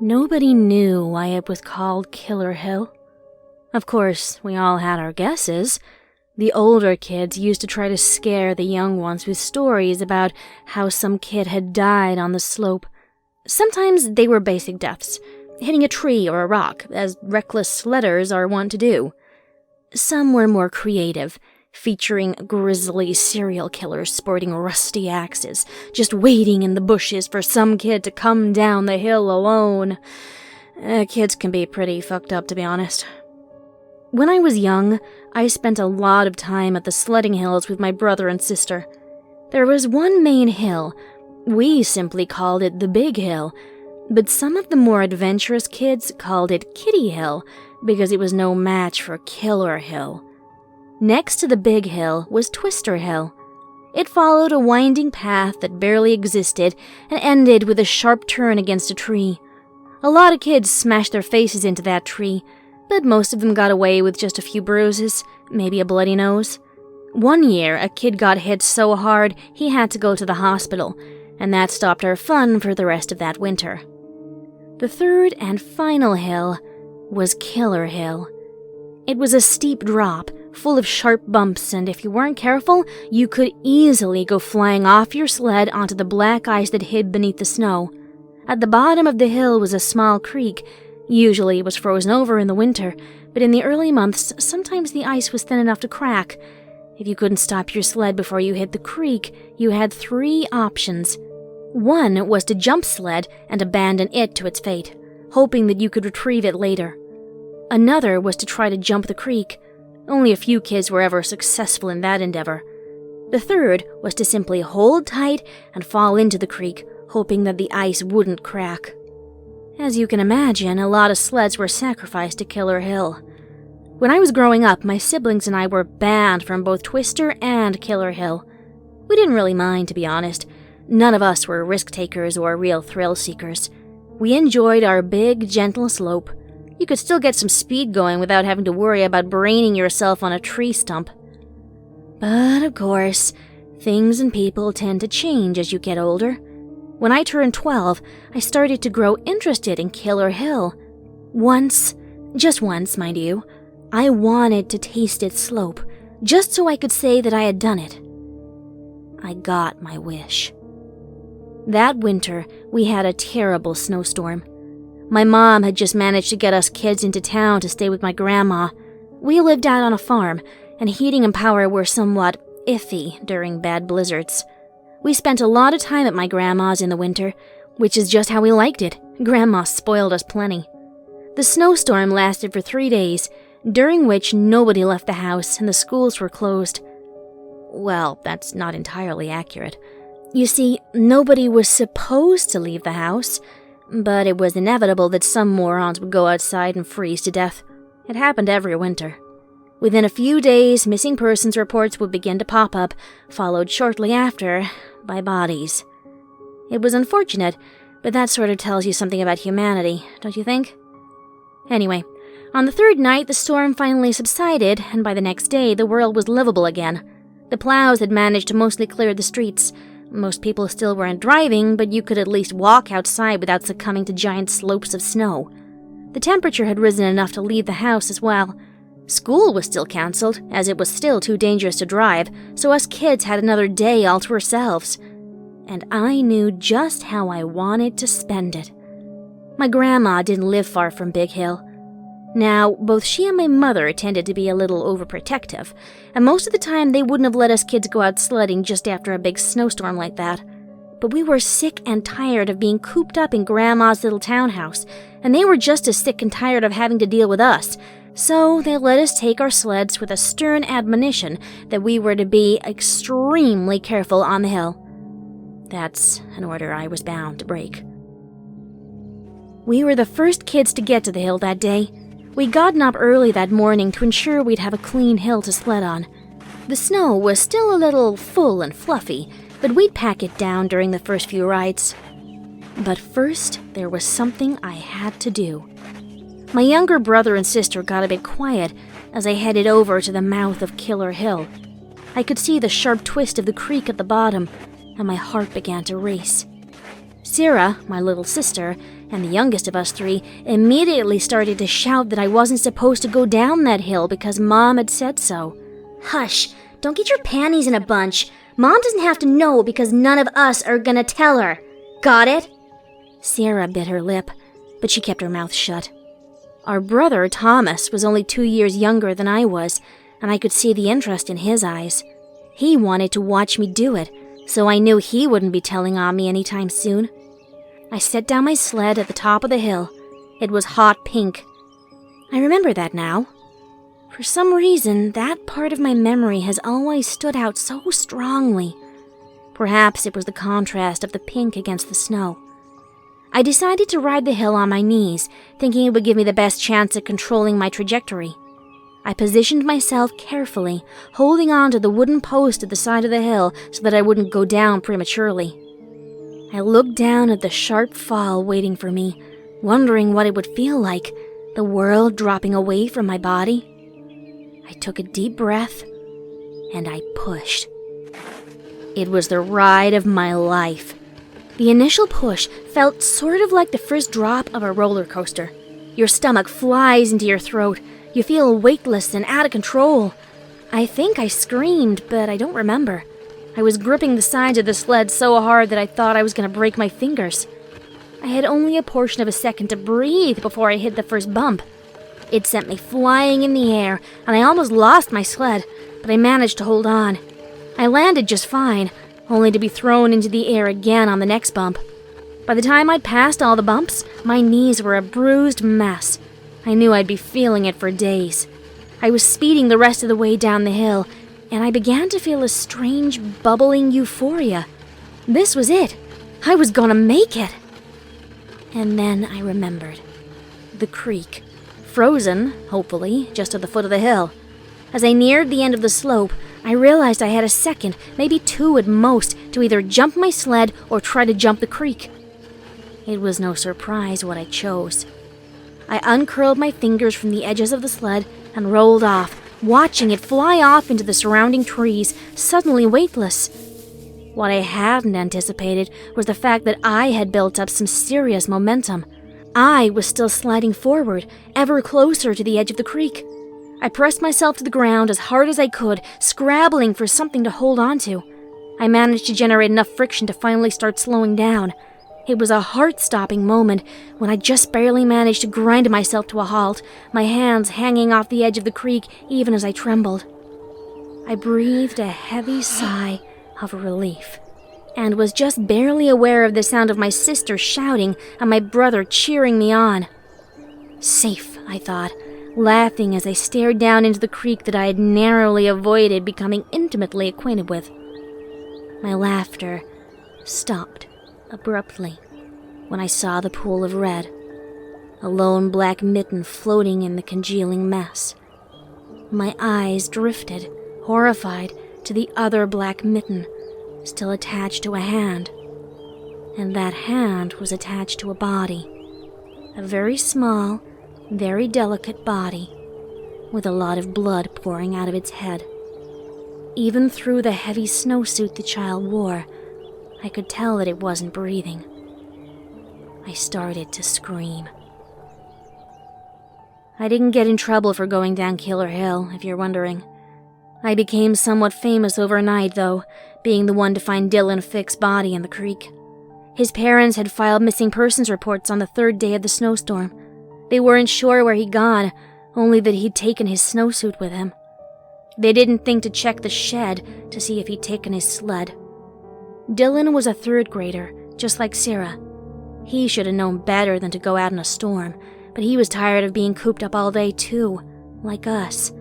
Nobody knew why it was called Killer Hill. Of course, we all had our guesses. The older kids used to try to scare the young ones with stories about how some kid had died on the slope. Sometimes they were basic deaths, hitting a tree or a rock, as reckless sledders are wont to do. Some were more creative, featuring grisly serial killers sporting rusty axes, just waiting in the bushes for some kid to come down the hill alone. Kids can be pretty fucked up, to be honest. When I was young, I spent a lot of time at the sledding hills with my brother and sister. There was one main hill. We simply called it the Big Hill, but some of the more adventurous kids called it Kitty Hill because it was no match for Killer Hill. Next to the Big Hill was Twister Hill. It followed a winding path that barely existed and ended with a sharp turn against a tree. A lot of kids smashed their faces into that tree, but most of them got away with just a few bruises, maybe a bloody nose. One year, a kid got hit so hard he had to go to the hospital, and that stopped our fun for the rest of that winter. The third and final hill was Killer Hill. It was a steep drop, full of sharp bumps, and if you weren't careful, you could easily go flying off your sled onto the black ice that hid beneath the snow. At the bottom of the hill was a small creek. Usually it was frozen over in the winter, but in the early months, sometimes the ice was thin enough to crack. If you couldn't stop your sled before you hit the creek, you had 3 options. One was to jump sled and abandon it to its fate, hoping that you could retrieve it later. Another was to try to jump the creek. Only a few kids were ever successful in that endeavor. The third was to simply hold tight and fall into the creek, hoping that the ice wouldn't crack. As you can imagine, a lot of sleds were sacrificed to Killer Hill. When I was growing up, my siblings and I were banned from both Twister and Killer Hill. We didn't really mind, to be honest. None of us were risk-takers or real thrill-seekers. We enjoyed our big, gentle slope. You could still get some speed going without having to worry about braining yourself on a tree stump. But, of course, things and people tend to change as you get older. When I turned 12, I started to grow interested in Killer Hill. Once, just once, mind you, I wanted to taste its slope, just so I could say that I had done it. I got my wish. That winter, we had a terrible snowstorm. My mom had just managed to get us kids into town to stay with my grandma. We lived out on a farm, and heating and power were somewhat iffy during bad blizzards. We spent a lot of time at my grandma's in the winter, which is just how we liked it. Grandma spoiled us plenty. The snowstorm lasted for 3 days, during which nobody left the house and the schools were closed. Well, that's not entirely accurate. You see, nobody was supposed to leave the house, but it was inevitable that some morons would go outside and freeze to death. It happened every winter. Within a few days, missing persons reports would begin to pop up, followed shortly after by bodies. It was unfortunate, but that sort of tells you something about humanity, don't you think? Anyway, on the third night, the storm finally subsided, and by the next day, the world was livable again. The plows had managed to mostly clear the streets. Most people still weren't driving, but you could at least walk outside without succumbing to giant slopes of snow. The temperature had risen enough to leave the house as well. School was still cancelled, as it was still too dangerous to drive, so us kids had another day all to ourselves. And I knew just how I wanted to spend it. My grandma didn't live far from Big Hill. Now, both she and my mother tended to be a little overprotective, and most of the time they wouldn't have let us kids go out sledding just after a big snowstorm like that. But we were sick and tired of being cooped up in Grandma's little townhouse, and they were just as sick and tired of having to deal with us, so they let us take our sleds with a stern admonition that we were to be extremely careful on the hill. That's an order I was bound to break. We were the first kids to get to the hill that day. We'd gotten up early that morning to ensure we'd have a clean hill to sled on. The snow was still a little full and fluffy, but we'd pack it down during the first few rides. But first, there was something I had to do. My younger brother and sister got a bit quiet as I headed over to the mouth of Killer Hill. I could see the sharp twist of the creek at the bottom, and my heart began to race. Sarah, my little sister, and the youngest of us three immediately started to shout that I wasn't supposed to go down that hill because Mom had said so. Hush, don't get your panties in a bunch. Mom doesn't have to know because none of us are gonna tell her. Got it? Sarah bit her lip, but she kept her mouth shut. Our brother, Thomas, was only 2 years younger than I was, and I could see the interest in his eyes. He wanted to watch me do it, so I knew he wouldn't be telling on me anytime soon. I set down my sled at the top of the hill. It was hot pink. I remember that now. For some reason, that part of my memory has always stood out so strongly. Perhaps it was the contrast of the pink against the snow. I decided to ride the hill on my knees, thinking it would give me the best chance at controlling my trajectory. I positioned myself carefully, holding on to the wooden post at the side of the hill so that I wouldn't go down prematurely. I looked down at the sharp fall waiting for me, wondering what it would feel like, the world dropping away from my body. I took a deep breath, and I pushed. It was the ride of my life. The initial push felt sort of like the first drop of a roller coaster. Your stomach flies into your throat. You feel weightless and out of control. I think I screamed, but I don't remember. I was gripping the sides of the sled so hard that I thought I was going to break my fingers. I had only a portion of a second to breathe before I hit the first bump. It sent me flying in the air, and I almost lost my sled, but I managed to hold on. I landed just fine, only to be thrown into the air again on the next bump. By the time I'd passed all the bumps, my knees were a bruised mess. I knew I'd be feeling it for days. I was speeding the rest of the way down the hill, and I began to feel a strange, bubbling euphoria. This was it. I was gonna make it. And then I remembered. The creek. Frozen, hopefully, just at the foot of the hill. As I neared the end of the slope, I realized I had a second, maybe 2 at most, to either jump my sled or try to jump the creek. It was no surprise what I chose. I uncurled my fingers from the edges of the sled and rolled off, watching it fly off into the surrounding trees, suddenly weightless. What I hadn't anticipated was the fact that I had built up some serious momentum. I was still sliding forward, ever closer to the edge of the creek. I pressed myself to the ground as hard as I could, scrabbling for something to hold on to. I managed to generate enough friction to finally start slowing down. It was a heart-stopping moment when I just barely managed to grind myself to a halt, my hands hanging off the edge of the creek even as I trembled. I breathed a heavy sigh of relief, and was just barely aware of the sound of my sister shouting and my brother cheering me on. Safe, I thought, laughing as I stared down into the creek that I had narrowly avoided becoming intimately acquainted with. My laughter stopped abruptly when I saw the pool of red, a lone black mitten floating in the congealing mess. My eyes drifted, horrified, to the other black mitten, still attached to a hand, and that hand was attached to a body, a very small, very delicate body, with a lot of blood pouring out of its head. Even through the heavy snowsuit the child wore, I could tell that it wasn't breathing. I started to scream. I didn't get in trouble for going down Killer Hill, if you're wondering. I became somewhat famous overnight, though, being the one to find Dylan Fick's body in the creek. His parents had filed missing persons reports on the 3rd day of the snowstorm. They weren't sure where he'd gone, only that he'd taken his snowsuit with him. They didn't think to check the shed to see if he'd taken his sled. Dylan was a 3rd grader, just like Sarah. He should have known better than to go out in a storm, but he was tired of being cooped up all day too, like us.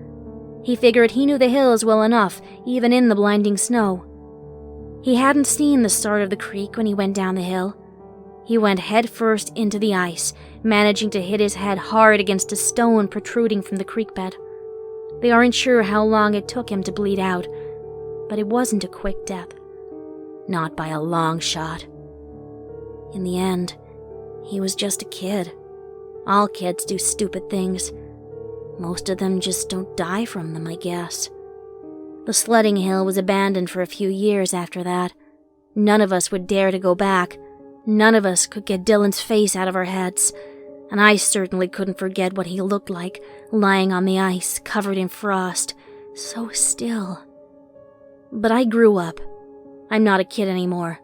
He figured he knew the hills well enough, even in the blinding snow. He hadn't seen the start of the creek when he went down the hill. He went headfirst into the ice, managing to hit his head hard against a stone protruding from the creek bed. They aren't sure how long it took him to bleed out, but it wasn't a quick death. Not by a long shot. In the end, he was just a kid. All kids do stupid things. Most of them just don't die from them, I guess. The sledding hill was abandoned for a few years after that. None of us would dare to go back, None of us could get Dylan's face out of our heads, and I certainly couldn't forget what he looked like, lying on the ice, covered in frost, so still. But I grew up. I'm not a kid anymore.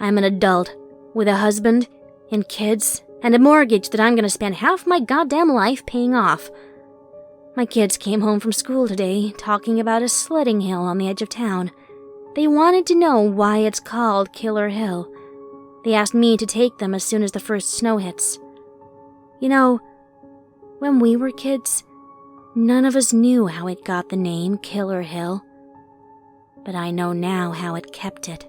I'm an adult, with a husband, and kids, and a mortgage that I'm gonna spend half my goddamn life paying off. My kids came home from school today, talking about a sledding hill on the edge of town. They wanted to know why it's called Killer Hill. They asked me to take them as soon as the first snow hits. You know, when we were kids, none of us knew how it got the name Killer Hill. But I know now how it kept it.